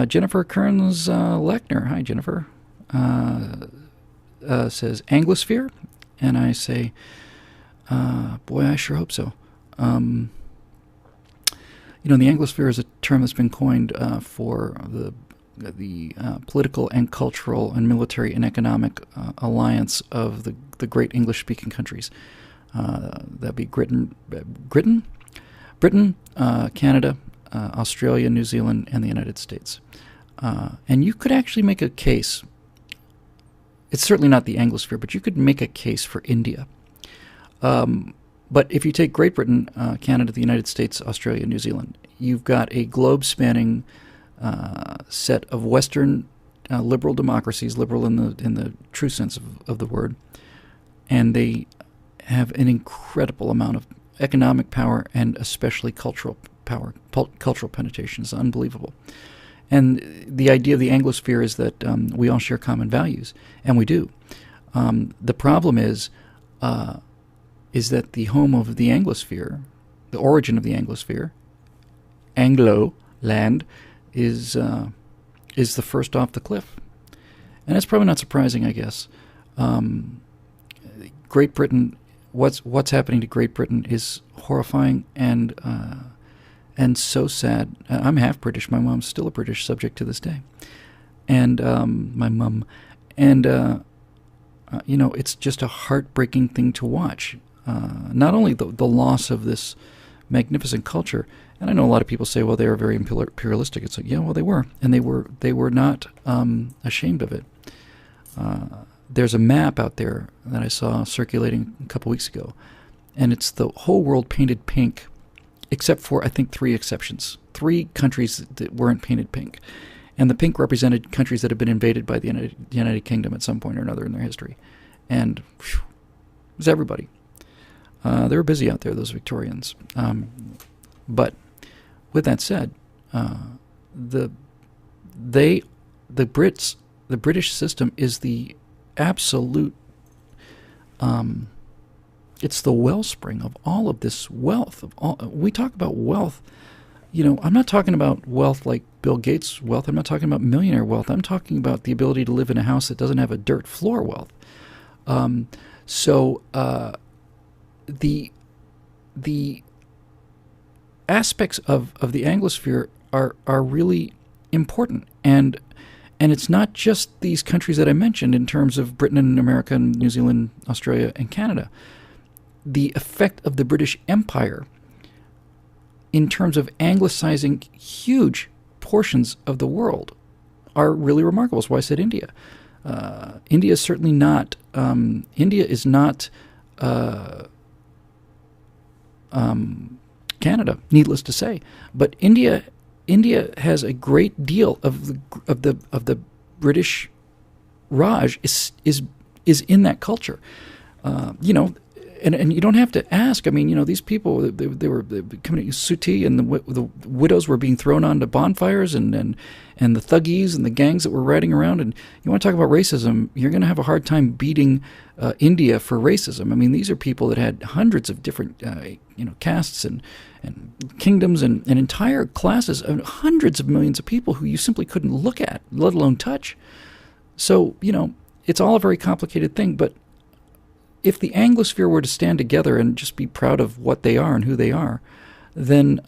Jennifer Kearns Lechner. Hi, Jennifer. Says Anglosphere. And I say, boy, I sure hope so. The Anglosphere is a term that's been coined for the political and cultural and military and economic alliance of the great English-speaking countries. That'd be Britain, Canada, Australia, New Zealand, and the United States. And you could actually make a case. It's certainly not the Anglosphere, but you could make a case for India. But if you take Great Britain, Canada, the United States, Australia, New Zealand, you've got a globe-spanning set of Western liberal democracies, liberal in the true sense of the word, and they have an incredible amount of economic power and especially cultural power. Cultural penetration is unbelievable. And the idea of the Anglosphere is that we all share common values, and we do. The problem is that the home of the Anglosphere, the origin of the Anglosphere, Anglo land, is the first off the cliff. And that's probably not surprising, I guess. Great Britain, what's happening to Great Britain is horrifying and so sad. I'm half British. My mom's still a British subject to this day. And my mum. And, it's just a heartbreaking thing to watch. Not only the loss of this magnificent culture, and I know a lot of people say, well, they were very imperialistic. It's like, yeah, well, they were. And they were not ashamed of it. There's a map out there that I saw circulating a couple weeks ago, and it's the whole world painted pink, except for, I think, 3 exceptions. 3 countries that weren't painted pink. And the pink represented countries that had been invaded by the United Kingdom at some point or another in their history. And it was everybody. They were busy out there, those Victorians. But with that said, the British system is the absolute, it's the wellspring of all of this wealth. We talk about wealth. I'm not talking about wealth like Bill Gates' wealth. I'm not talking about millionaire wealth. I'm talking about the ability to live in a house that doesn't have a dirt floor wealth. The aspects of the Anglosphere are really important, and it's not just these countries that I mentioned in terms of Britain and America and New Zealand, Australia, and Canada. The effect of the British Empire in terms of anglicizing huge portions of the world are really remarkable. That's why I said India. India is certainly not. India is not Canada, needless to say, but India has a great deal of the British Raj is in that culture. And you don't have to ask. I mean, these people, they were coming to Suti, and the widows were being thrown onto bonfires, and the thuggies and the gangs that were riding around. And you want to talk about racism, you're going to have a hard time beating India for racism. I mean, these are people that had hundreds of different, castes and kingdoms and entire classes, and hundreds of millions of people who you simply couldn't look at, let alone touch. So, it's all a very complicated thing, but if the Anglosphere were to stand together and just be proud of what they are and who they are, then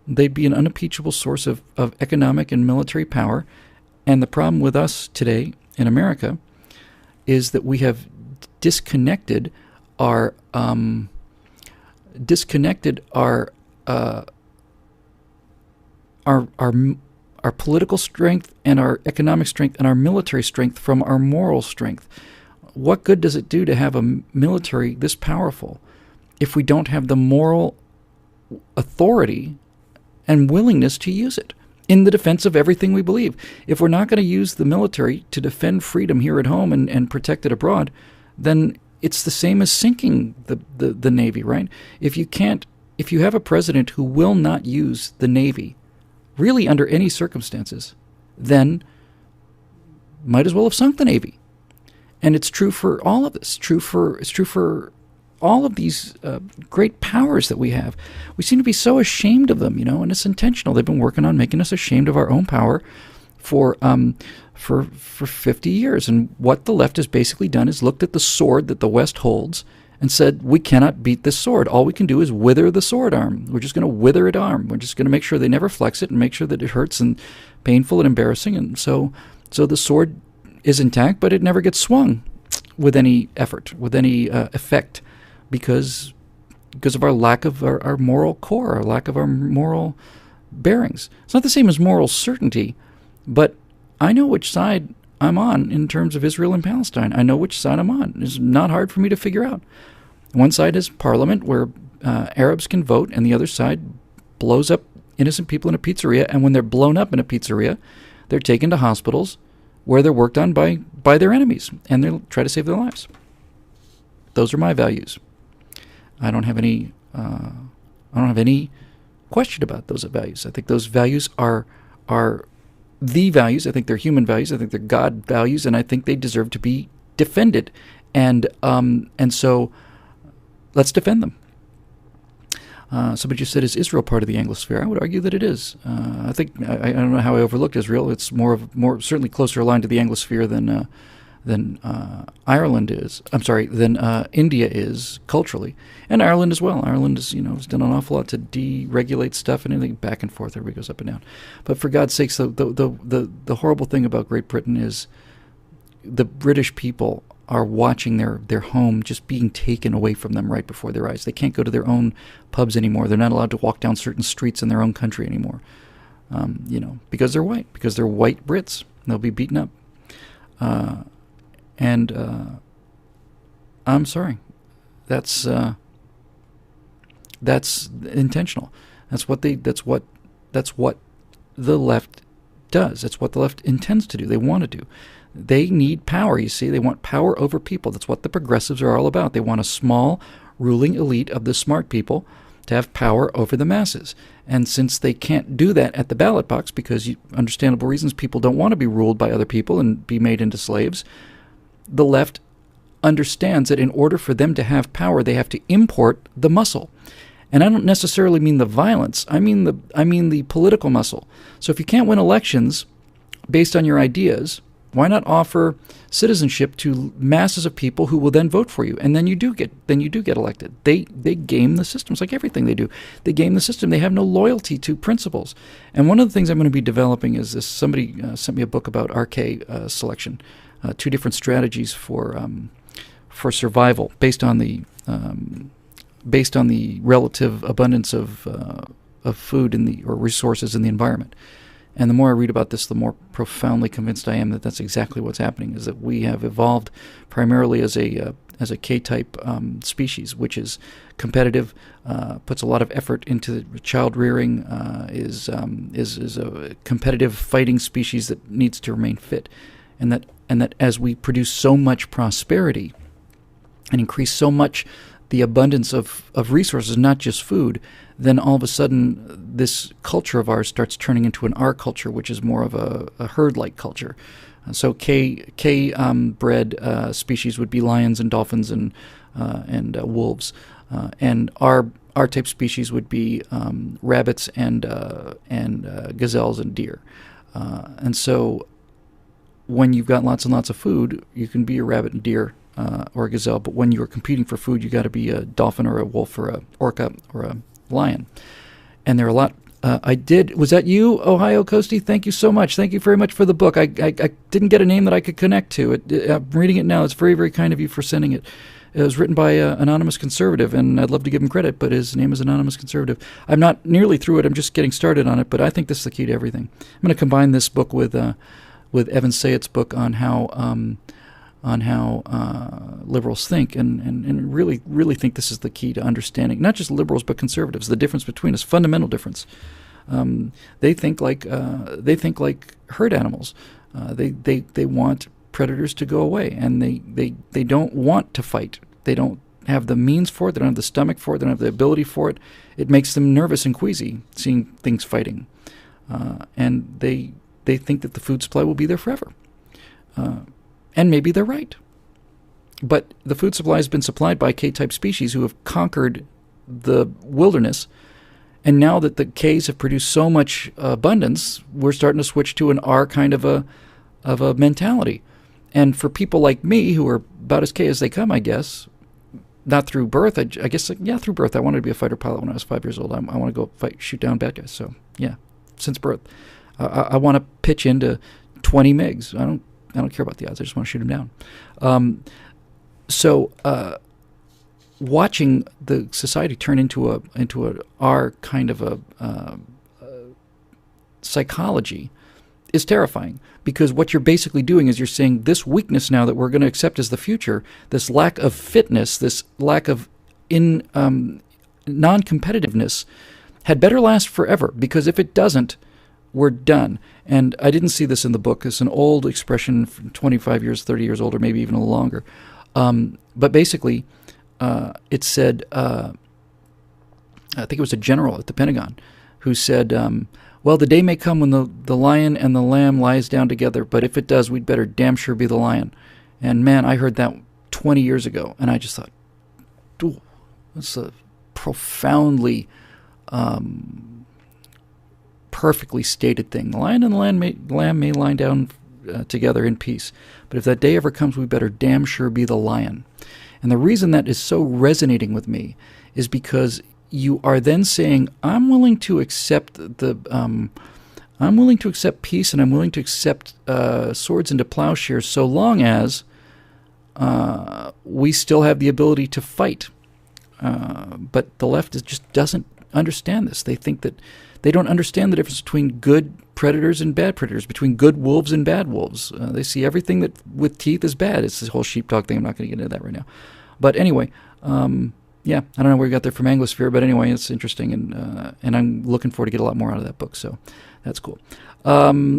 they'd be an unimpeachable source of economic and military power. And the problem with us today in America is that we have disconnected our political strength and our economic strength and our military strength from our moral strength. What good does it do to have a military this powerful if we don't have the moral authority and willingness to use it in the defense of everything we believe? If we're not going to use the military to defend freedom here at home and protect it abroad, then it's the same as sinking the Navy, right? If you have a president who will not use the Navy, really under any circumstances, then might as well have sunk the Navy. And it's true for all of this. It's true for all of these great powers that we have, we seem to be so ashamed of them, and it's intentional. They've been working on making us ashamed of our own power for 50 years. And what the left has basically done is looked at the sword that the West holds and said, we cannot beat this sword. All we can do is wither the sword arm. We're just going to wither it arm. We're just going to make sure they never flex it and make sure that it hurts and painful and embarrassing. And so the sword is intact, but it never gets swung with any effort, with any effect, because of our lack of our moral core, our lack of our moral bearings. It's not the same as moral certainty, but I know which side I'm on in terms of Israel and Palestine. I know which side I'm on. It's not hard for me to figure out. One side is parliament, where Arabs can vote, and the other side blows up innocent people in a pizzeria, and when they're blown up in a pizzeria, they're taken to hospitals where they're worked on by their enemies, and they'll try to save their lives. Those are my values. I don't have any question about those values. I think those values are the values. I think they're human values. I think they're God values, and I think they deserve to be defended. And so let's defend them. Somebody just said, is Israel part of the Anglosphere? I would argue that it is. I don't know how I overlooked Israel. It's more certainly closer aligned to the Anglosphere than Ireland is. Than India is culturally, and Ireland as well. Ireland is, has done an awful lot to deregulate stuff and everything, back and forth. Everybody goes up and down. But for God's sakes, the horrible thing about Great Britain is the British people are watching their home just being taken away from them right before their eyes. They can't go to their own pubs anymore. They're not allowed to walk down certain streets in their own country anymore. Because they're white. Because they're white Brits. They'll be beaten up. I'm sorry. That's intentional. That's what the left does. That's what the left intends to do. They want to do. They need power, you see. They want power over people. That's what the progressives are all about. They want a small ruling elite of the smart people to have power over the masses. And since they can't do that at the ballot box, because understandable reasons, people don't want to be ruled by other people and be made into slaves, the left understands that in order for them to have power, they have to import the muscle. And I don't necessarily mean the violence. I mean the political muscle. So if you can't win elections based on your ideas, why not offer citizenship to masses of people who will then vote for you, and then you do get elected? They game the system. It's like everything they do. They game the system. They have no loyalty to principles. And one of the things I'm going to be developing is this. Somebody sent me a book about RK selection, 2 different strategies for survival based on the relative abundance of food or resources in the environment. And the more I read about this, the more profoundly convinced I am that that's exactly what's happening, is that we have evolved primarily as a K-type species, which is competitive, puts a lot of effort into child rearing, is a competitive fighting species that needs to remain fit. And that as we produce so much prosperity and increase so much the abundance of resources, not just food, then all of a sudden this culture of ours starts turning into an R culture, which is more of a herd-like culture. So K-bred species would be lions and dolphins and wolves, and R type species would be rabbits and gazelles and deer. And so when you've got lots and lots of food, you can be a rabbit and deer or a gazelle. But when you're competing for food, you got to be a dolphin or a wolf or a orca or a lion. And there are a lot. Was that you, Ohio Coastie? Thank you so much. Thank you very much for the book. I didn't get a name that I could connect to. I'm reading it now. It's very, very kind of you for sending it. It was written by an anonymous conservative, and I'd love to give him credit, but his name is Anonymous Conservative. I'm not nearly through it. I'm just getting started on it, but I think this is the key to everything. I'm going to combine this book with Evan Sayet's book on how liberals think, and really, really think this is the key to understanding not just liberals but conservatives. The difference between us, fundamental difference. They think like herd animals. They want predators to go away, and they don't want to fight. They don't have the means for it. They don't have the stomach for it. They don't have the ability for it. It makes them nervous and queasy seeing things fighting, and they think that the food supply will be there forever. And maybe they're right. But the food supply has been supplied by K-type species who have conquered the wilderness. And now that the Ks have produced so much abundance, we're starting to switch to an R kind of a mentality. And for people like me, who are about as K as they come, I guess, not through birth, I guess, yeah, through birth. I wanted to be a fighter pilot when I was 5 years old. I want to go shoot down bad guys. So, yeah, since birth. I want to pitch into 20 MiGs. I don't care about the odds. I just want to shoot them down. Watching the society turn into an R kind of a psychology is terrifying, because what you're basically doing is you're saying this weakness now that we're going to accept as the future, this lack of fitness, this lack of non-competitiveness, had better last forever, because if it doesn't, we're done. And I didn't see this in the book. It's an old expression, 25 years, 30 years old, or maybe even a little longer. But basically, it said, I think it was a general at the Pentagon who said, well, the day may come when the lion and the lamb lies down together, but if it does, we'd better damn sure be the lion. And man, I heard that 20 years ago, and I just thought, ooh, that's a profoundly perfectly stated thing. The lion and the lamb may lie down together in peace, but if that day ever comes, we better damn sure be the lion. And the reason that is so resonating with me is because you are then saying, I'm willing to accept peace, and I'm willing to accept swords into plowshares, so long as we still have the ability to fight. But the left just doesn't understand this. They think that they don't understand the difference between good predators and bad predators, between good wolves and bad wolves. They see everything that with teeth is bad. It's this whole sheepdog thing. I'm not going to get into that right now. But anyway, yeah, I don't know where you got there from Anglosphere, but anyway, it's interesting, and I'm looking forward to get a lot more out of that book. So that's cool.